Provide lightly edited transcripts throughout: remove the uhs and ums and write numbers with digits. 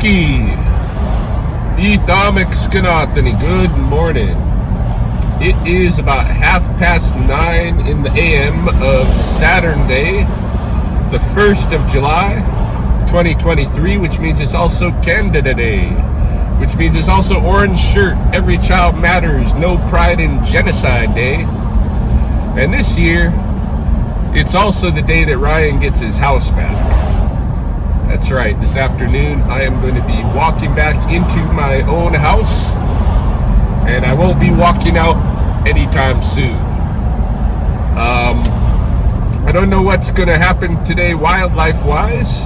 Okie. Good morning. It is about 9:30 in the AM of Saturday, the 1st of July, 2023, which means it's also Canada Day, which means it's also Orange Shirt, Every Child Matters, No Pride in Genocide Day. And this year, it's also the day that Ryan gets his house back. That's right, this afternoon I am going to be walking back into my own house, and I won't be walking out anytime soon. I don't know what's going to happen today wildlife-wise,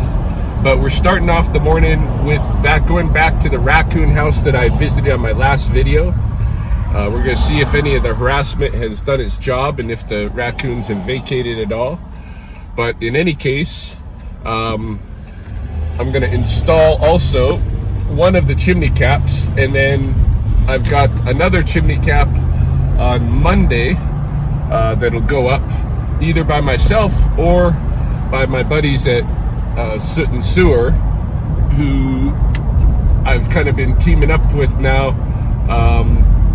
but we're starting off the morning with going back to the raccoon house that I visited on my last video. We're going to see if any of the harassment has done its job and if the raccoons have vacated at all. But in any case, I'm going to install also one of the chimney caps, and then I've got another chimney cap on Monday that'll go up either by myself or by my buddies at Soot and Sewer, who I've kind of been teaming up with now.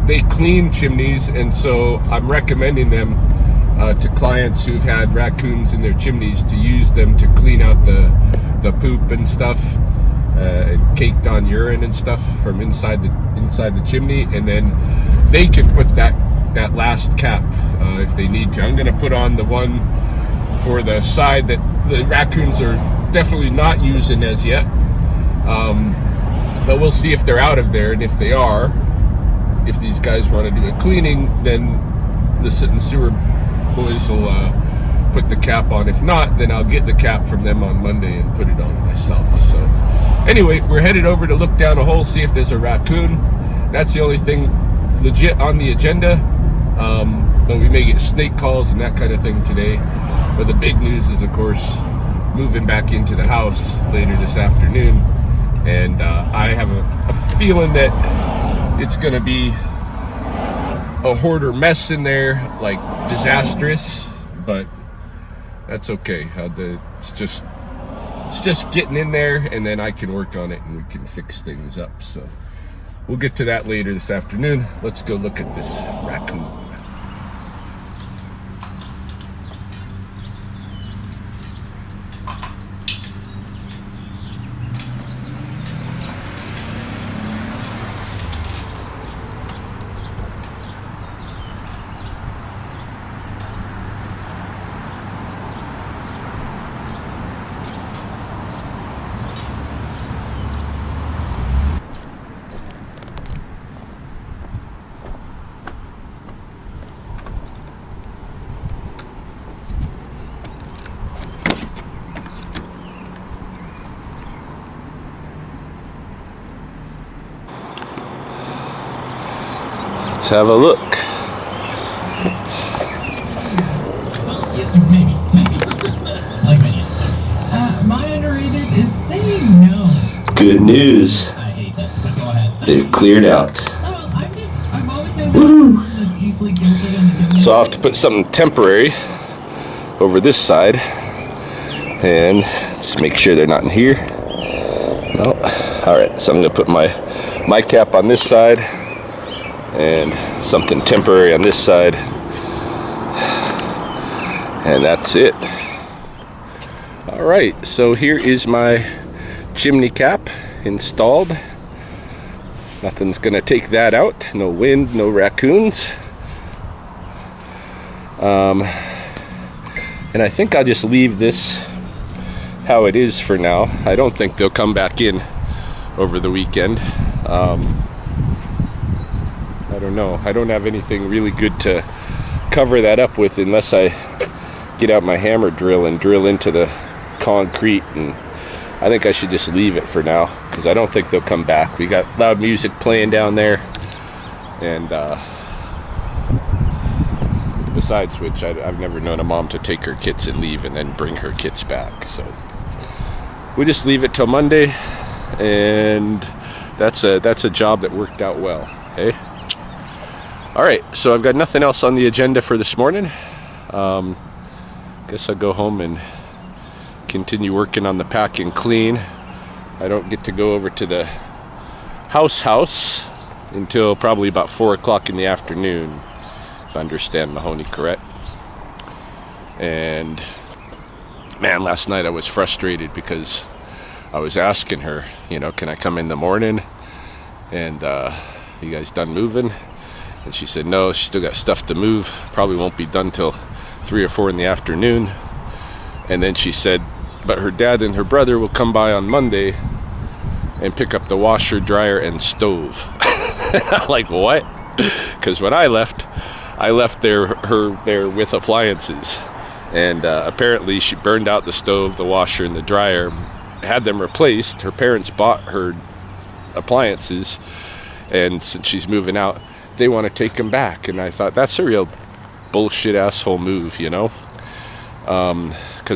They clean chimneys, and so I'm recommending them to clients who've had raccoons in their chimneys to use them to clean out the poop and stuff, caked on urine and stuff from inside the chimney, and then they can put that last cap if they need to. I'm going to put on the one for the side that the raccoons are definitely not using as yet, but we'll see if they're out of there, and if they are, if these guys want to do a cleaning, then the Soot and Sewer boys will put the cap on. If not, then I'll get the cap from them on Monday and put it on myself. So anyway, we're headed over to look down a hole, see if there's a raccoon. That's the only thing legit on the agenda, but we may get snake calls and that kind of thing today. But the big news is, of course, moving back into the house later this afternoon, and I have a feeling that it's going to be a hoarder mess in there, like disastrous, but that's okay. It's just getting in there, and then I can work on it and we can fix things up. So we'll get to that later this afternoon. Let's go look at this raccoon. Let's have a look. Maybe. Like many others. My underrated is saying no. Good news. I hate this, but go ahead. They've cleared out. I've always been that's easily guilty on the So I'll have to put something temporary over this side and just make sure they're not in here. No. Alright, so I'm going to put my cap on this side and something temporary on this side, and that's it. All right, so here is my chimney cap installed. Nothing's gonna take that out. No wind, no raccoons, and I think I'll just leave this how it is for now. I don't think they'll come back in over the weekend. I don't know. I don't have anything really good to cover that up with unless I get out my hammer drill and drill into the concrete, and I think I should just leave it for now because I don't think they'll come back. We got loud music playing down there, and besides which, I've never known a mom to take her kits and leave and then bring her kits back. So we'll just leave it till Monday, and that's a job that worked out well. Hey. All right, so I've got nothing else on the agenda for this morning. Guess I'll go home and continue working on the pack and clean. I don't get to go over to the house until probably about 4 o'clock in the afternoon, if I understand Mahoney correct. And man, last night I was frustrated because I was asking her, can I come in the morning? And you guys done moving? And she said no, she still got stuff to move. Probably won't be done till 3 or 4 in the afternoon. And then she said, but her dad and her brother will come by on Monday and pick up the washer, dryer, and stove. I'm like, what? Because when I left her there with appliances. And apparently she burned out the stove, the washer, and the dryer, had them replaced. Her parents bought her appliances, and since she's moving out, they want to take them back. And I thought, that's a real bullshit asshole move, because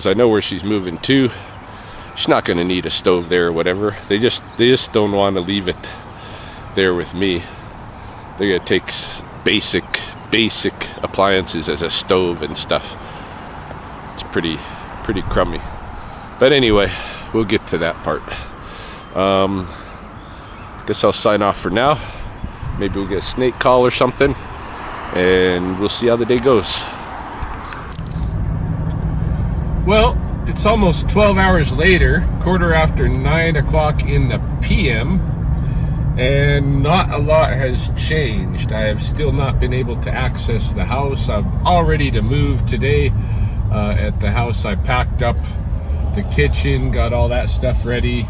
I know where she's moving to. She's not going to need a stove there or whatever. They just don't want to leave it there with me. They're going to take basic appliances as a stove and stuff. It's pretty crummy. But anyway, we'll get to that part. Guess I'll sign off for now. Maybe we'll get a snake call or something, and we'll see how the day goes. Well, it's almost 12 hours later, quarter after 9 o'clock in the PM, and not a lot has changed. I have still not been able to access the house. I'm all ready to move today. At the house, I packed up the kitchen, got all that stuff ready.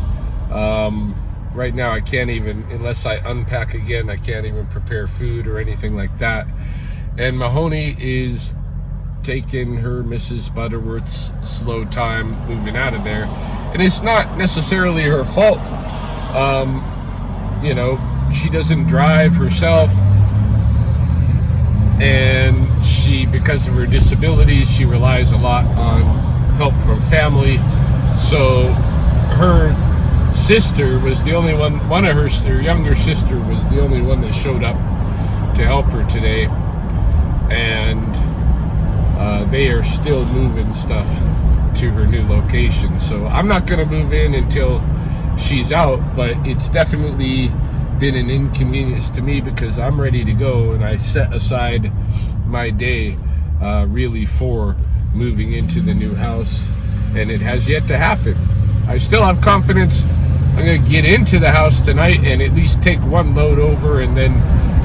Right now I can't even, unless I unpack again, I can't even prepare food or anything like that. And Mahoney is taking her Mrs. Butterworth's slow time moving out of there. And it's not necessarily her fault. She doesn't drive herself. And because of her disabilities, she relies a lot on help from family. So her sister was the only one of her younger sister was the only one that showed up to help her today. And they are still moving stuff to her new location. So I'm not going to move in until she's out, but it's definitely been an inconvenience to me because I'm ready to go, and I set aside my day really for moving into the new house, and it has yet to happen. I still have confidence I'm going to get into the house tonight and at least take one load over and then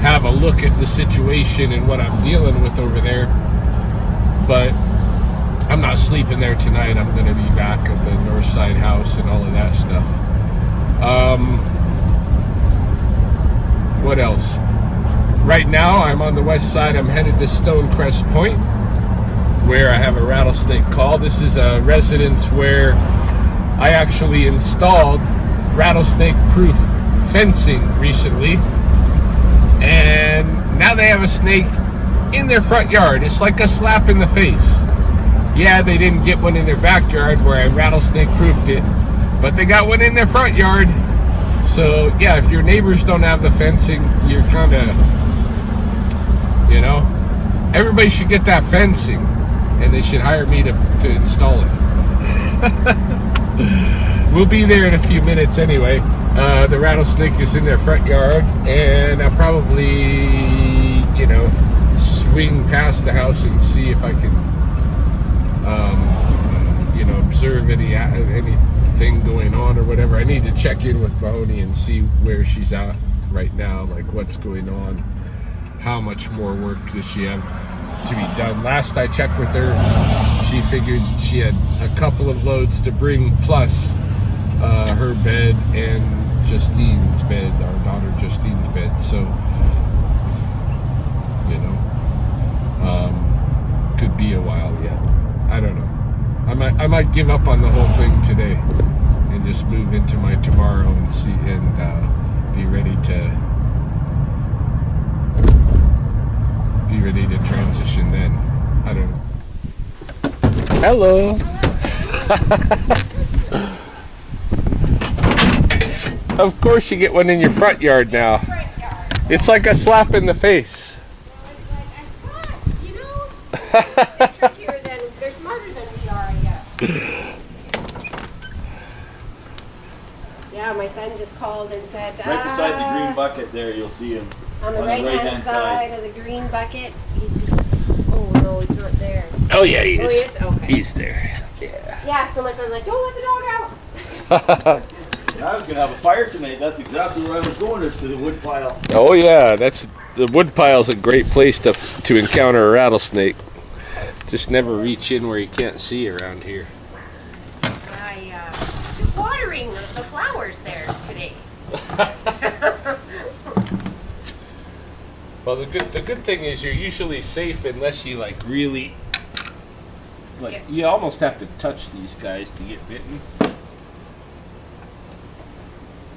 have a look at the situation and what I'm dealing with over there. But I'm not sleeping there tonight. I'm going to be back at the north side house and all of that stuff. What else? Right now I'm on the west side. I'm headed to Stonecrest Point, where I have a rattlesnake call. This is a residence where I actually installed rattlesnake proof fencing recently, and now they have a snake in their front yard. It's like a slap in the face. Yeah, they didn't get one in their backyard where I rattlesnake proofed it, but they got one in their front yard. So yeah, if your neighbors don't have the fencing, you're kind of, everybody should get that fencing, and they should hire me to install it. We'll be there in a few minutes anyway. The rattlesnake is in their front yard, and I'll probably, swing past the house and see if I can, observe anything going on or whatever. I need to check in with Mahoney and see where she's at right now, like what's going on, how much more work does she have to be done. Last I checked with her, she figured she had a couple of loads to bring, plus her bed and Justine's bed, our daughter Justine's bed. So, could be a while yet. I don't know. I might give up on the whole thing today and just move into my tomorrow and see and be ready to transition then. I don't know. Hello. Of course you get one in your front yard now. It's like a slap in the face. They're trickier than, they're smarter than we are, I guess. Yeah, my son just called and said, Right beside the green bucket there, you'll see him. on the right-hand side of the green bucket. He's just, oh no, he's not there. Oh yeah, he Oh, is. he is? Okay. He's there. Yeah. Yeah, so my son's like, don't let the dog out. I was gonna have a fire tonight. That's exactly where I was going, is to the wood pile. Oh yeah, that's the wood pile's a great place to encounter a rattlesnake. Just never reach in where you can't see around here. I just watering the flowers there today. Well, the good thing is you're usually safe unless you like really you almost have to touch these guys to get bitten.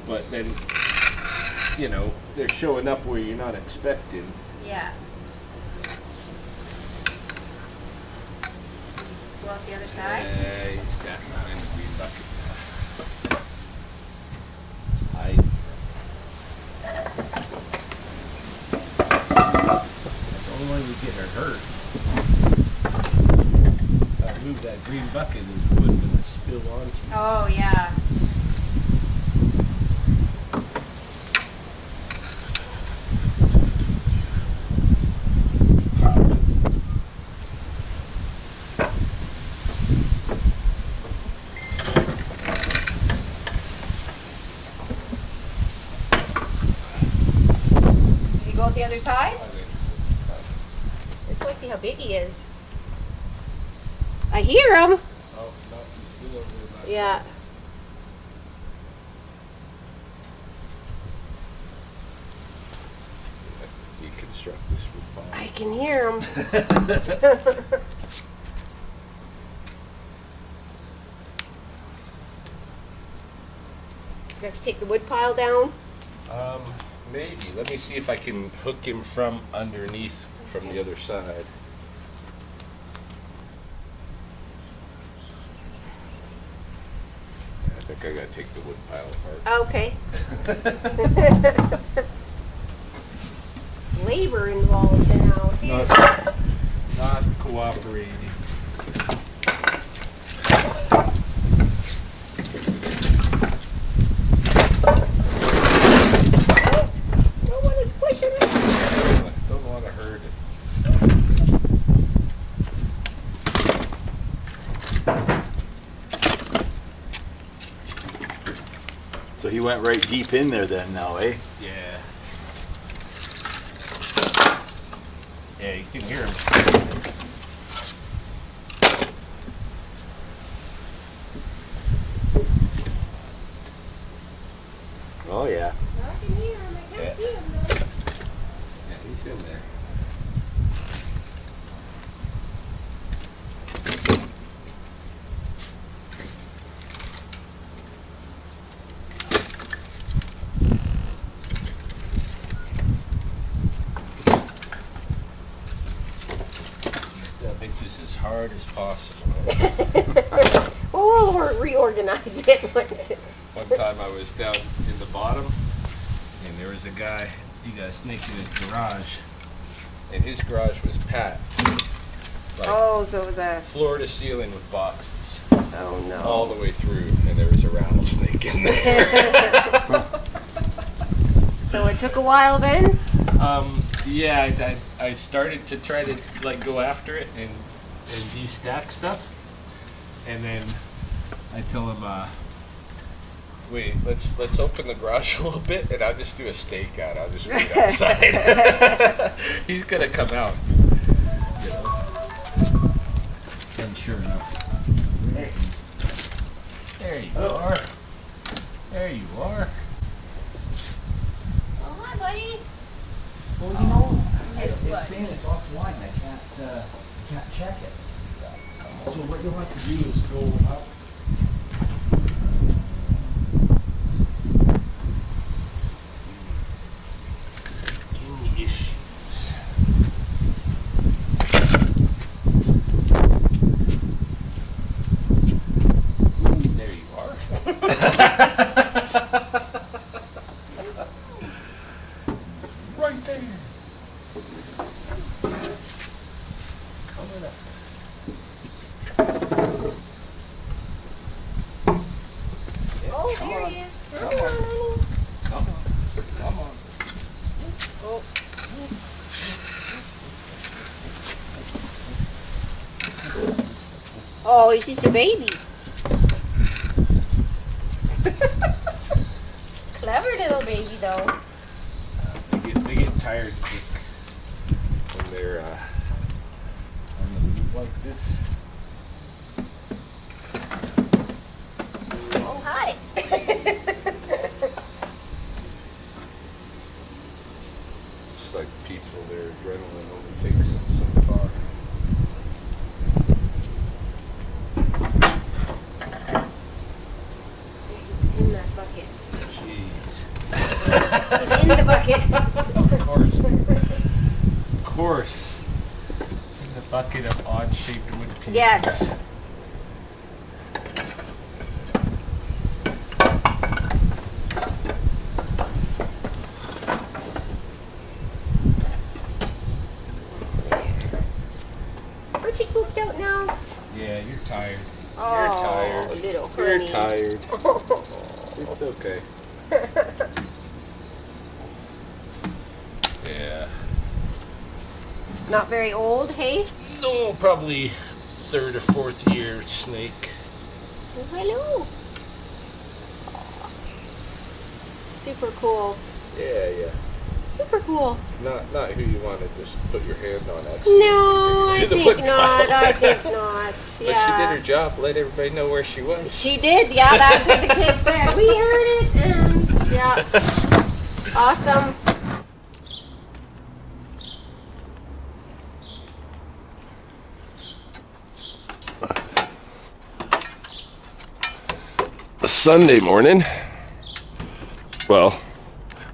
But then they're showing up where you're not expecting. Yeah. Go off the other side. Yeah, he's got one in the green bucket now. Don't want you to get her hurt. If I move that green bucket, the wood will spill onto you. Oh, yeah. Did you go out the other side? Let's go see how big he is. I hear him. Oh, no, he's still over there. Yeah. Deconstruct this wood pile. I can hear him. You have to take the wood pile down. Maybe. Let me see if I can hook him from underneath from the other side. I think I gotta take the wood pile apart. Okay. Labor involved now. See, Not cooperating. don't want to squish him. Don't want to hurt it. So he went right deep in there then now, eh? Yeah. Yeah, you can hear him. Oh yeah. I can hear him. I can't see him though. Yeah, he's in there. Gotta make this as hard as possible. Well, we'll reorganize it once it's. One time I was down in the bottom, and there was a guy, he got a snake in his garage, and his garage was packed. Like Oh, so it was a. floor to ceiling with boxes, Oh no. all the way through, and there was a rattlesnake in there. So it took a while then. Yeah, I started to try to like go after it and de-stack stuff, and then I tell him, wait, let's open the garage a little bit, and I'll just do a stake out. I'll just wait outside. He's gonna come out, you know. And sure enough, there he is. There you are. There you are. Oh, hi, buddy. Well, you know, It's it's what? saying it's offline. I can't check it. So what you'll have to do is go up. Any issues? There you are. Right there. Coming up. Oh, here he is. Come on. Oh. Oh, it's just a baby. Clever little baby, though. They get tired quick when they're on the move like this. Oh, hi. Just like people, their adrenaline only takes them so far. He's in that bucket. Jeez. He's in the bucket. Of course. Of course. In the bucket of odd-shaped wood pieces. Yes. Aren't you pooped out now? Yeah, you're tired. Oh, You're tired. little You're honey. tired. It's okay. Yeah. Not very old, hey? No, probably 3rd or 4th year snake. Oh, hello. Super cool. Yeah. Super cool. Not who you want to just put your hand on. No, I To the think wood not. pile. I think not. But Yeah. she did her job. Let everybody know where she was. She did. Yeah, that's what the kids said. We heard it, and yeah, awesome. Sunday morning. Well,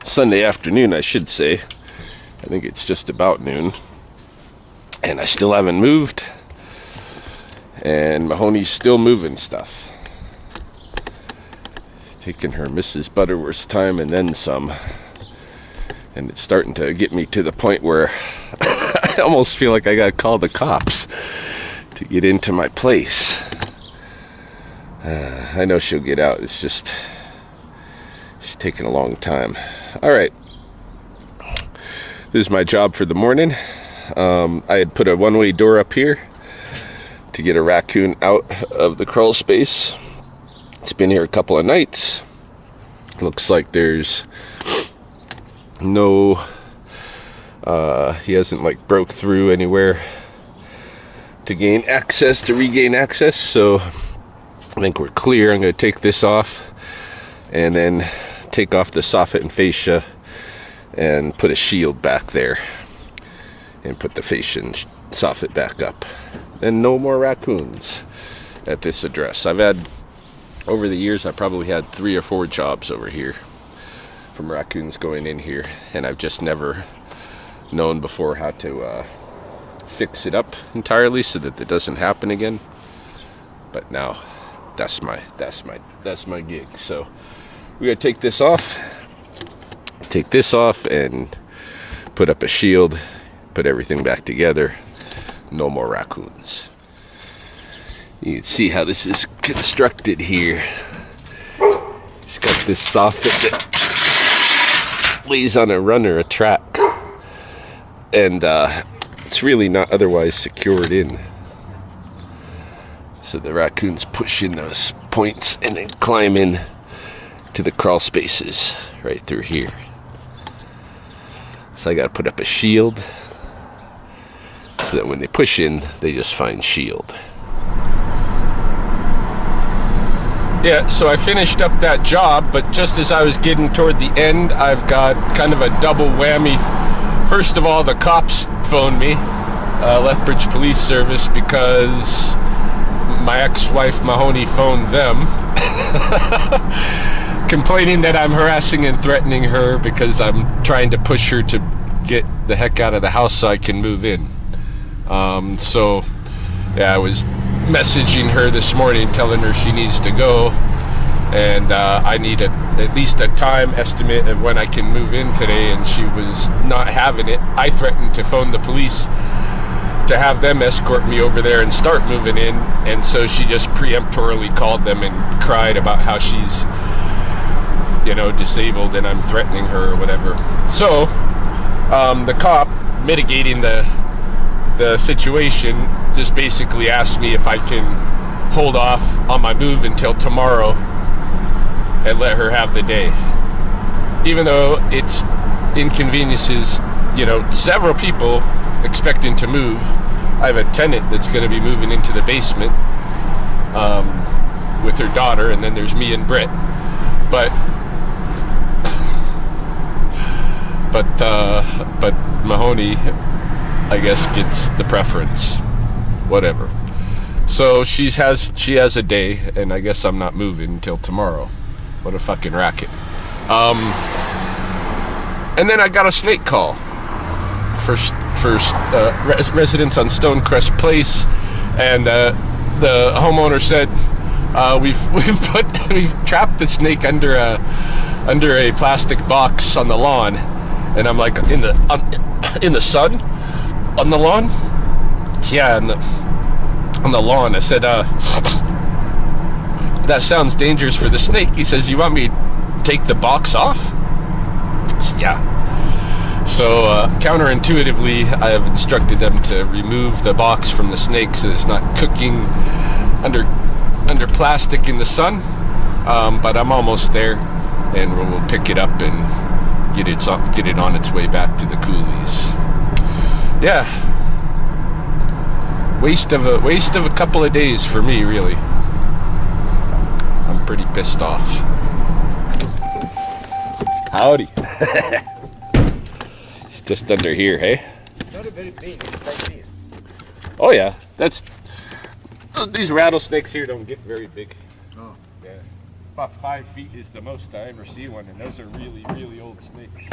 Sunday afternoon, I should say. I think it's just about noon. And I still haven't moved. And Mahoney's still moving stuff. Taking her Mrs. Butterworth's time and then some. And it's starting to get me to the point where I almost feel like I gotta call the cops to get into my place. I know she'll get out. It's just she's taking a long time. All right. This is my job for the morning. I had put a one-way door up here to get a raccoon out of the crawl space. It's been here a couple of nights. Looks like there's no he hasn't like broke through anywhere to regain access, so I think we're clear. I'm going to take this off and then take off the soffit and fascia and put a shield back there and put the fascia and soffit back up. And no more raccoons at this address. I've had, over the years, I probably had 3 or 4 jobs over here from raccoons going in here, and I've just never known before how to fix it up entirely so that it doesn't happen again. But now that's my gig. So we gotta take this off and put up a shield, put everything back together. No more raccoons. You can see how this is constructed here. It's got this soffit that lays on a runner, a track, and it's really not otherwise secured in. So the raccoons push in those points and then climb in to the crawl spaces right through here. So I gotta put up a shield so that when they push in, they just find shield. Yeah, so I finished up that job, but just as I was getting toward the end, I've got kind of a double whammy. First of all, the cops phoned me, Lethbridge Police Service, because my ex-wife Mahoney phoned them complaining that I'm harassing and threatening her because I'm trying to push her to get the heck out of the house so I can move in. So yeah, I was messaging her this morning telling her she needs to go, and I need at least a time estimate of when I can move in today, and she was not having it. I threatened to phone the police to have them escort me over there and start moving in, and so she just preemptorily called them and cried about how she's, you know, disabled and I'm threatening her or whatever. So The cop mitigating the situation just basically asked me if I can hold off on my move until tomorrow and let her have the day, even though it's inconveniences, you know, several people expecting to move. I have a tenant that's going to be moving into the basement with her daughter, and then there's me and Britt. But Mahoney, I guess, gets the preference. Whatever. So she has a day, and I guess I'm not moving until tomorrow. What a fucking racket. And then I got a snake call for residents on Stonecrest Place, and the homeowner said we've trapped the snake under a plastic box on the lawn. And I'm like, in the sun, on the lawn, yeah, on the lawn. I said, that sounds dangerous for the snake. He says, you want me to take the box off? I said, yeah. So counterintuitively, I have instructed them to remove the box from the snake so it's not cooking under plastic in the sun. But I'm almost there, and we'll pick it up and get it on its way back to the coolies. Yeah. Waste of a couple of days for me, really. I'm pretty pissed off. Howdy. Just under here, hey? Not a very big, it's like this. Oh yeah, these rattlesnakes here don't get very big. Oh. Yeah, about 5 feet is the most I ever see one, and those are really, really old snakes.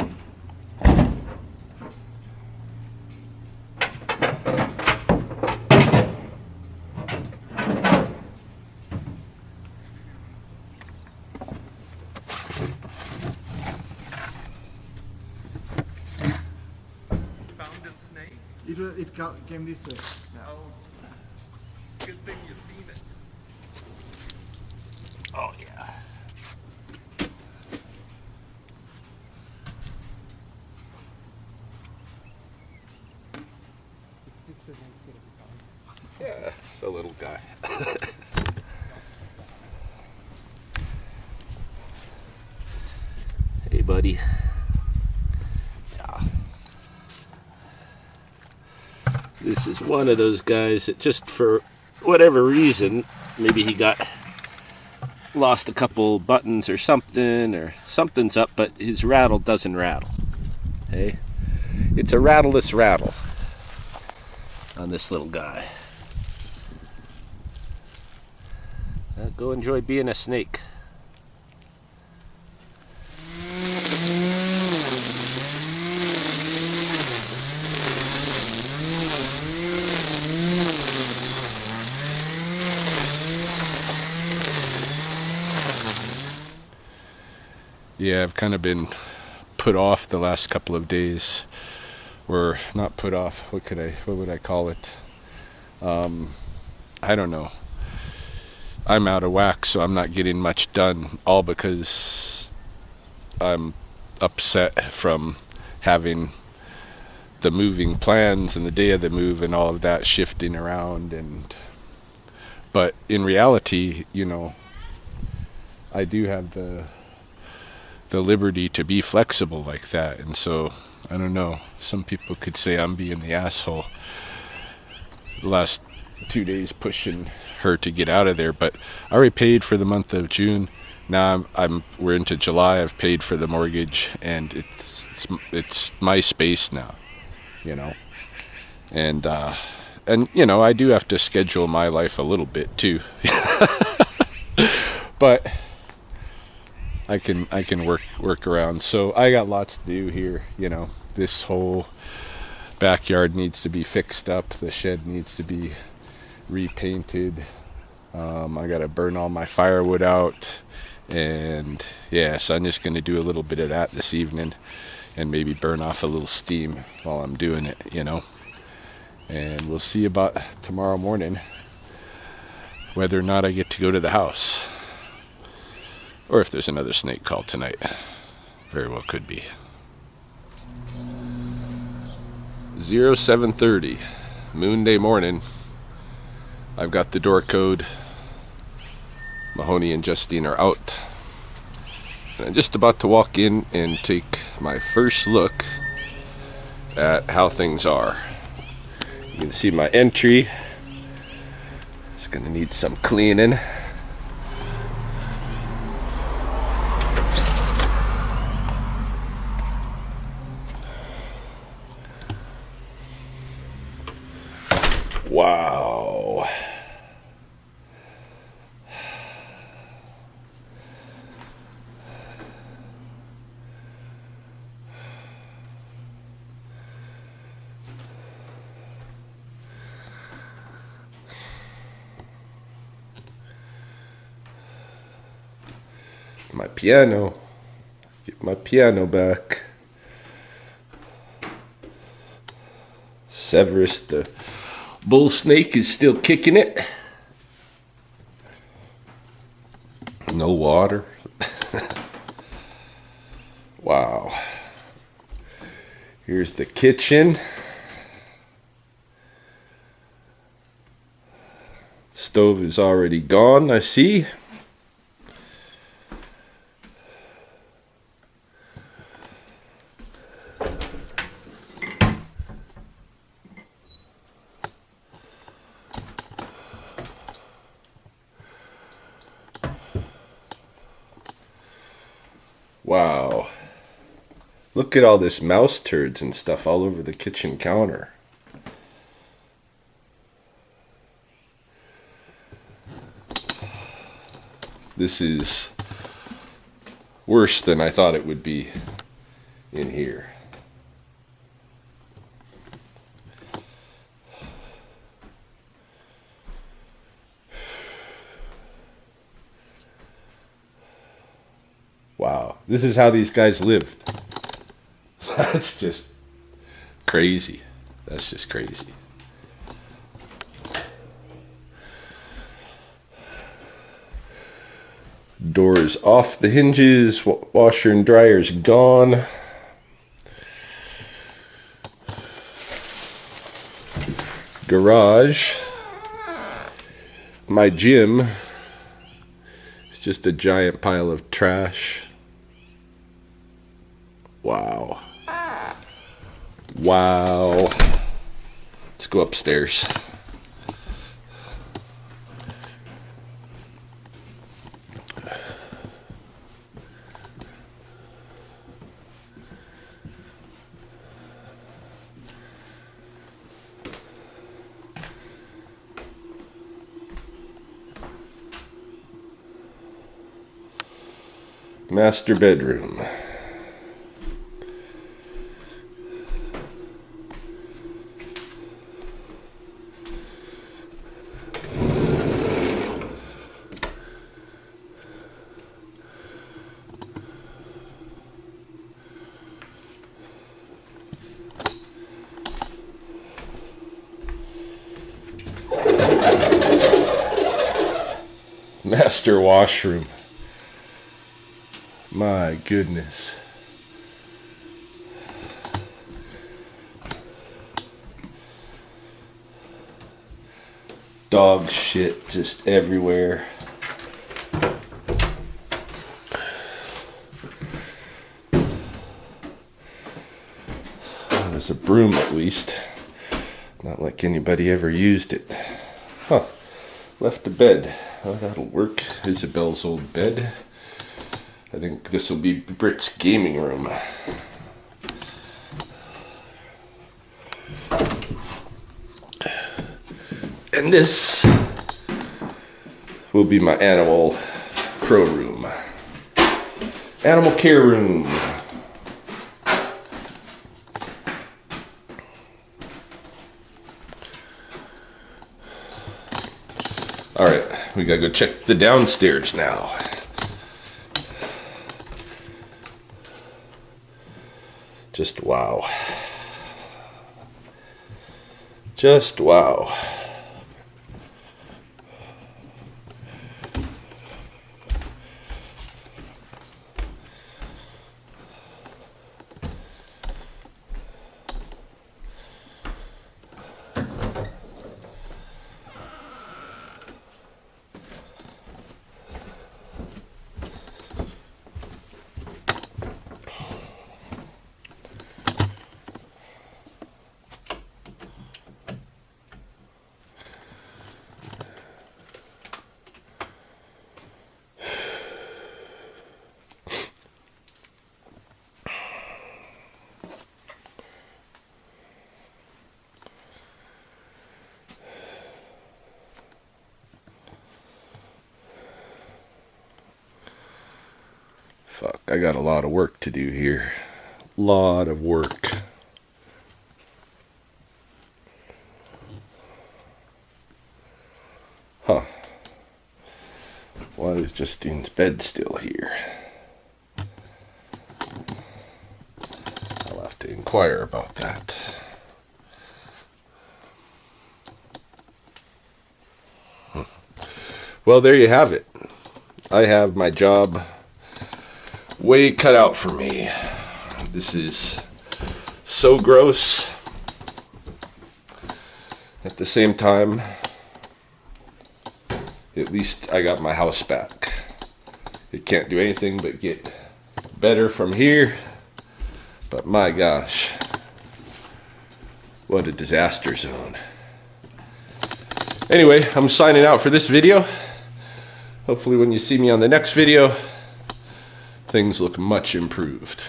It came this way. Yeah. Oh, good thing you've seen it. Oh yeah. Yeah, it's a little guy. Hey, buddy. Yeah. This is one of those guys that just for whatever reason, maybe he lost a couple buttons or something's up, but his rattle doesn't rattle. Hey? It's a rattleless rattle on this little guy. Go enjoy being a snake. Yeah, I've kind of been put off the last couple of days. Or not put off, what would I call it? I don't know. I'm out of whack, so I'm not getting much done, all because I'm upset from having the moving plans and the day of the move and all of that shifting around. But in reality, you know, I do have the liberty to be flexible like that, and so I don't know, some people could say I'm being the asshole the last 2 days pushing her to get out of there, but I already paid for the month of June. Now we're into July. I've paid for the mortgage, and it's my space now, you know. And you know, I do have to schedule my life a little bit too. But I can work around. So I got lots to do here, you know. This whole backyard needs to be fixed up. The shed needs to be repainted. I gotta burn all my firewood out, and yeah, so I'm just gonna do a little bit of that this evening and maybe burn off a little steam while I'm doing it, you know. And we'll see about tomorrow morning whether or not I get to go to the house, or if there's another snake call tonight. Very well could be. 0730, Moon Day morning. I've got the door code. Mahoney and Justine are out. And I'm just about to walk in and take my first look at how things are. You can see my entry. It's gonna need some cleaning. Wow. My piano. Get my piano back. Severus the bull snake is still kicking it. No water. Wow. Here's the kitchen. Stove is already gone, I see. Wow. Look at all this mouse turds and stuff all over the kitchen counter. This is worse than I thought it would be in here. Wow, this is how these guys lived. That's just crazy. That's just crazy. Doors off the hinges, washer and dryer's gone. Garage. My gym is just a giant pile of trash. Wow. Wow. Let's go upstairs. Master bedroom. Master washroom. My goodness. Dog shit just everywhere. There's a broom at least. Not like anybody ever used it. Huh. Left the bed. Oh, that'll work. Isabel's old bed. I think this will be Britt's gaming room. And this will be my animal crow room. Animal care room. Alright, we gotta go check the downstairs now. Just wow. Just wow. Fuck, I got a lot of work to do here. Lot of work. Huh. Why is Justine's bed still here? I'll have to inquire about that. Well, there you have it. I have my job way cut out for me. This is so gross. At the same time, at least I got my house back. It can't do anything but get better from here. But my gosh, what a disaster zone. Anyway, I'm signing out for this video. Hopefully when you see me on the next video, things look much improved.